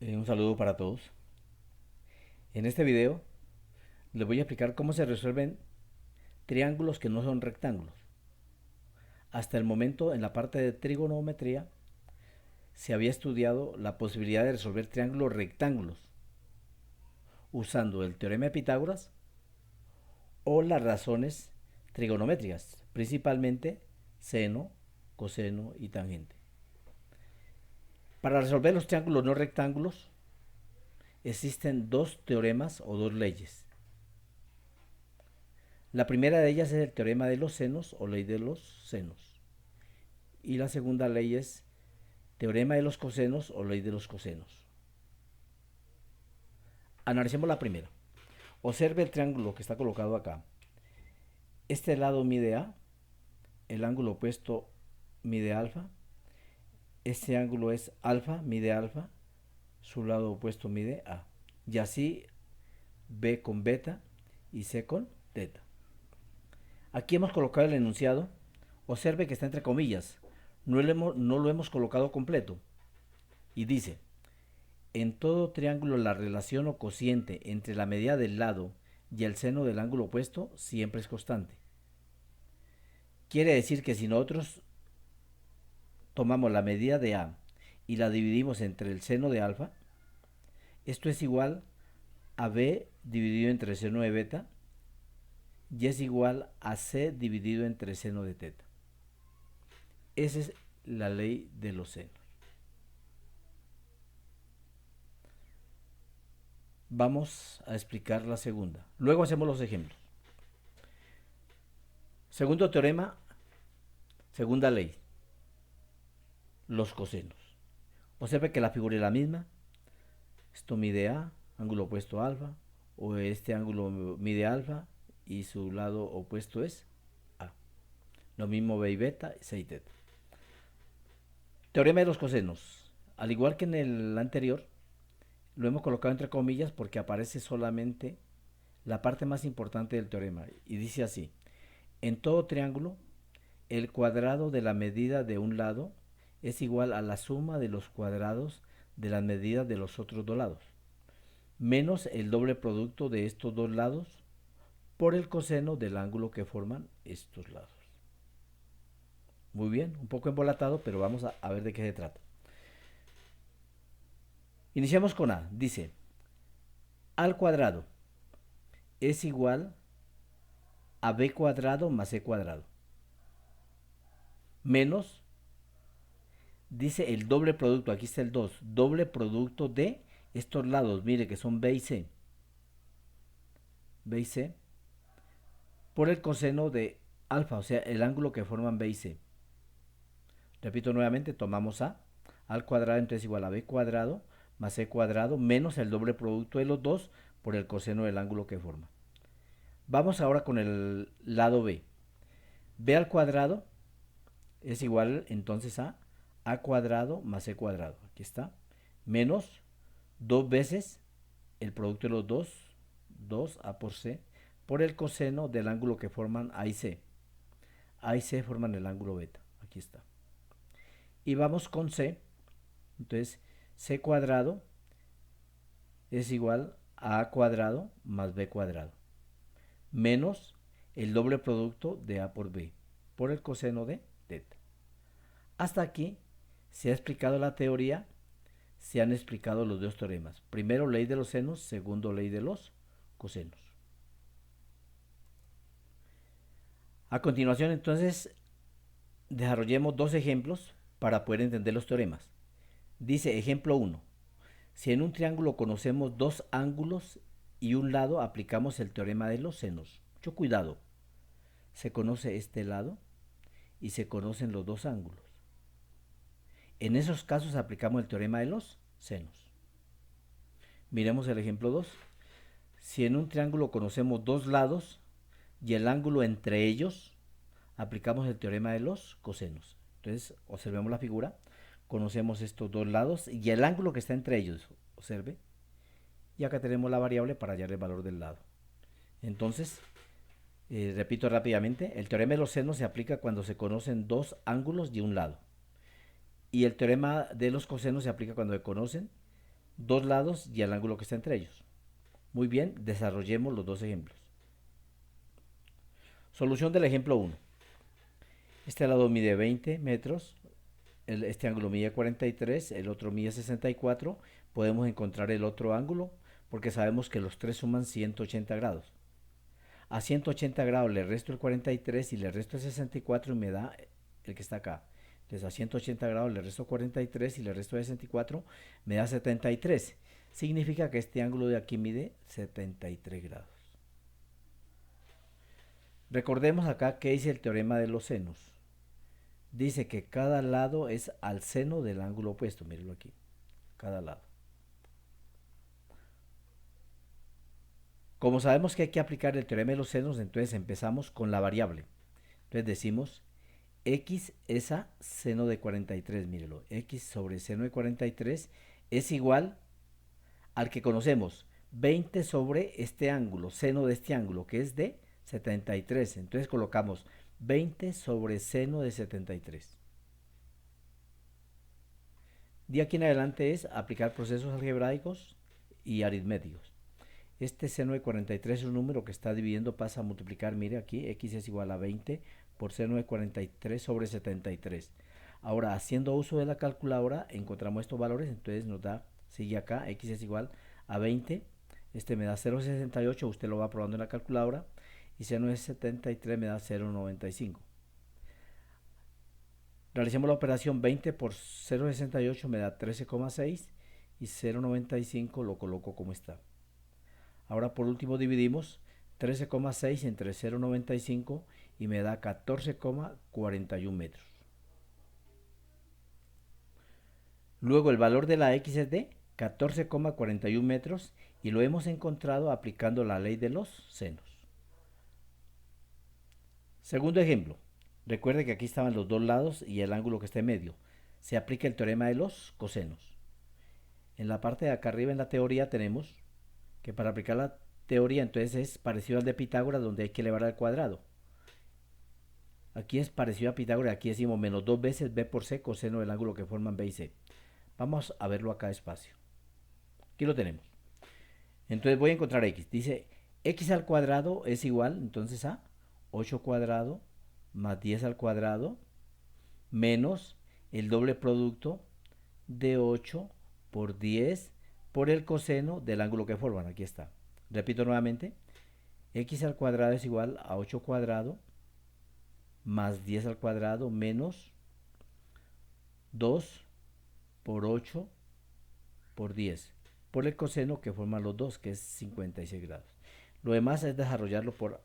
Un saludo para todos. En este video les voy a explicar cómo se resuelven triángulos que no son rectángulos. Hasta el momento, en la parte de trigonometría, se había estudiado la posibilidad de resolver triángulos rectángulos usando el teorema de Pitágoras o las razones trigonométricas, principalmente seno, coseno y tangente. Para resolver los triángulos no rectángulos existen dos teoremas o dos leyes. La primera de ellas es el teorema de los senos o ley de los senos. Y la segunda ley es teorema de los cosenos o ley de los cosenos. Analicemos la primera. Observe el triángulo que está colocado acá. Este lado mide A, el ángulo opuesto mide alfa, este ángulo es alfa, mide alfa, su lado opuesto mide A. Y así B con beta y C con teta. Aquí hemos colocado el enunciado. Observe que está entre comillas. No lo hemos colocado completo. Y dice: en todo triángulo la relación o cociente entre la medida del lado y el seno del ángulo opuesto siempre es constante. Quiere decir que si nosotros tomamos la medida de A y la dividimos entre el seno de alfa, esto es igual a B dividido entre el seno de beta y es igual a C dividido entre el seno de teta. Esa es la ley de los senos. Vamos a explicar la segunda. Luego hacemos los ejemplos. Segundo teorema, segunda ley, los cosenos. Observe que la figura es la misma. Esto mide A, ángulo opuesto alfa, o este ángulo mide alfa y su lado opuesto es A. Lo mismo B y beta, C y teta. Teorema de los cosenos. Al igual que en el anterior, lo hemos colocado entre comillas porque aparece solamente la parte más importante del teorema. Y dice así: en todo triángulo, el cuadrado de la medida de un lado es igual a la suma de los cuadrados de las medidas de los otros dos lados, menos el doble producto de estos dos lados por el coseno del ángulo que forman estos lados. Muy bien, un poco embolatado, pero vamos a ver de qué se trata. Iniciamos con A. Dice: al cuadrado es igual a b cuadrado más c cuadrado, menos, dice el doble producto, aquí está el 2, doble producto de estos lados, mire que son b y c, b y c, por el coseno de alfa, o sea, el ángulo que forman b y c. Repito nuevamente, tomamos a al cuadrado, entonces igual a b cuadrado más c cuadrado menos el doble producto de los dos por el coseno del ángulo que forma. Vamos ahora con el lado b. b al cuadrado es igual entonces a cuadrado más c cuadrado. Aquí está. Menos dos veces el producto de los dos, 2a por c, por el coseno del ángulo que forman a y c. A y c forman el ángulo beta. Aquí está. Y vamos con c. Entonces, c cuadrado es igual a cuadrado más b cuadrado. Menos el doble producto de a por b, por el coseno de teta. Hasta aquí se ha explicado la teoría, se han explicado los dos teoremas. Primero, ley de los senos, segundo, ley de los cosenos. A continuación, entonces, desarrollemos dos ejemplos para poder entender los teoremas. Dice ejemplo 1. Si en un triángulo conocemos dos ángulos y un lado, aplicamos el teorema de los senos. Mucho cuidado. Se conoce este lado y se conocen los dos ángulos. En esos casos aplicamos el teorema de los senos. Miremos el ejemplo 2. Si en un triángulo conocemos dos lados y el ángulo entre ellos, aplicamos el teorema de los cosenos. Entonces, observemos la figura. Conocemos estos dos lados y el ángulo que está entre ellos. Observe. Y acá tenemos la variable para hallar el valor del lado. Entonces, repito rápidamente, el teorema de los senos se aplica cuando se conocen dos ángulos y un lado. Y el teorema de los cosenos se aplica cuando se conocen dos lados y el ángulo que está entre ellos. Muy bien, desarrollemos los dos ejemplos. Solución del ejemplo 1. Este lado mide 20 metros, este ángulo mide 43, el otro mide 64. Podemos encontrar el otro ángulo porque sabemos que los tres suman 180 grados. A 180 grados le resto el 43 y le resto el 64 y me da el que está acá. Entonces a 180 grados le resto 43 y le resto 64, me da 73. Significa que este ángulo de aquí mide 73 grados. Recordemos acá que dice el teorema de los senos. Dice que cada lado es al seno del ángulo opuesto. Mírenlo aquí. Cada lado. Como sabemos que hay que aplicar el teorema de los senos, entonces empezamos con la variable. Entonces decimos x es a seno de 43, mírelo, x sobre seno de 43 es igual al que conocemos, 20 sobre este ángulo, seno de este ángulo, que es de 73. Entonces colocamos 20 sobre seno de 73. De aquí en adelante es aplicar procesos algebraicos y aritméticos. Este seno de 43 es un número que está dividiendo, pasa a multiplicar, mire aquí, x es igual a 20 por seno de 43 sobre 73. Ahora, haciendo uso de la calculadora, encontramos estos valores, entonces nos da, sigue acá, x es igual a 20, este me da 0,68, usted lo va probando en la calculadora, y seno de 73 me da 0,95. Realicemos la operación 20 por 0,68 me da 13,6 y 0,95 lo coloco como está. Ahora por último dividimos 13,6 entre 0,95 y me da 14,41 metros. Luego el valor de la x es de 14,41 metros y lo hemos encontrado aplicando la ley de los senos. Segundo ejemplo. Recuerde que aquí estaban los dos lados y el ángulo que está en medio. Se aplica el teorema de los cosenos. En la parte de acá arriba en la teoría tenemos que para aplicar la teoría entonces es parecido al de Pitágoras, donde hay que elevar al cuadrado. Aquí es parecido a Pitágoras, aquí decimos menos 2 veces b por c coseno del ángulo que forman b y c. Vamos a verlo acá despacio. Aquí lo tenemos. Entonces voy a encontrar x. Dice x al cuadrado es igual entonces a 8 cuadrado más 10 al cuadrado menos el doble producto de 8 por 10 por el coseno del ángulo que forman. Aquí está. Repito nuevamente. X al cuadrado es igual a 8 cuadrado más 10 al cuadrado menos 2 por 8 por 10 por el coseno que forman los dos, que es 56 grados. Lo demás es desarrollarlo por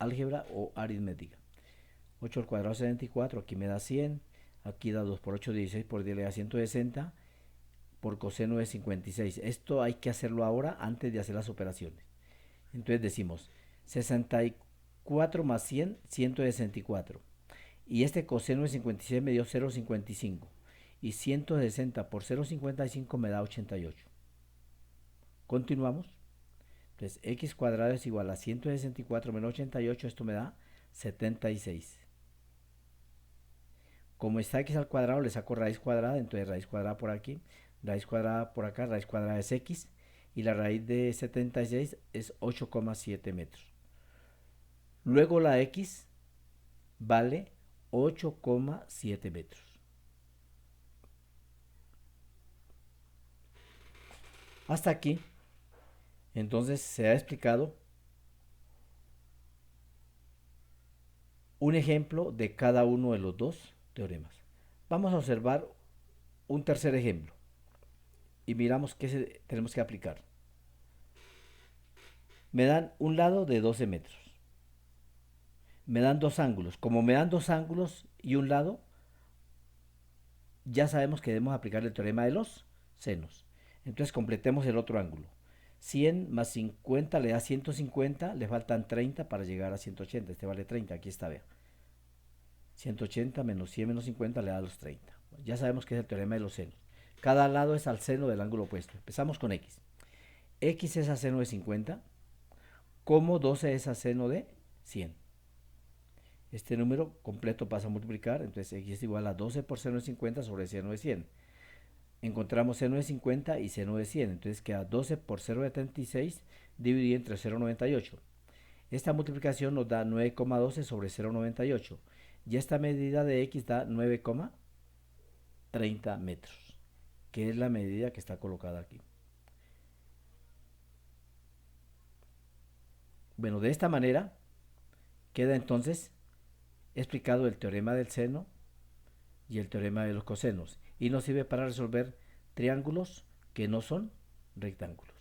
álgebra o aritmética. 8 al cuadrado 74, aquí me da 100, aquí da 2 por 8, 16 por 10 le da 160, por coseno de 56. Esto hay que hacerlo ahora antes de hacer las operaciones. Entonces decimos 64 más 100, 164. Y este coseno de 56 me dio 0,55. Y 160 por 0,55 me da 88. Continuamos. Entonces x cuadrado es igual a 164 menos 88, esto me da 76. Como está x al cuadrado, le saco raíz cuadrada, entonces raíz cuadrada por aquí, raíz cuadrada por acá, raíz cuadrada es x, y la raíz de 76 es 8,7 metros. Luego la x vale 8,7 metros. Hasta aquí, entonces se ha explicado un ejemplo de cada uno de los dos teoremas. Vamos a observar un tercer ejemplo y miramos qué tenemos que aplicar. Me dan un lado de 12 metros. Me dan dos ángulos. Como me dan dos ángulos y un lado, ya sabemos que debemos aplicar el teorema de los senos. Entonces completemos el otro ángulo. 100 más 50 le da 150, le faltan 30 para llegar a 180. Este vale 30, aquí está, vea. 180 menos 100 menos 50 le da los 30. Ya sabemos que es el teorema de los senos. Cada lado es al seno del ángulo opuesto. Empezamos con x. X es a seno de 50, como 12 es a seno de 100. Este número completo pasa a multiplicar, entonces x es igual a 12 por seno de 50 sobre seno de 100. encontramos seno de 50 y seno de 100. Entonces queda 12 por 0,76 dividido entre 0,98. Esta multiplicación nos da 9,12 sobre 0,98. Y esta medida de x da 9,30 metros, que es la medida que está colocada aquí. Bueno, de esta manera queda entonces explicado el teorema del seno y el teorema de los cosenos, y nos sirve para resolver triángulos que no son rectángulos.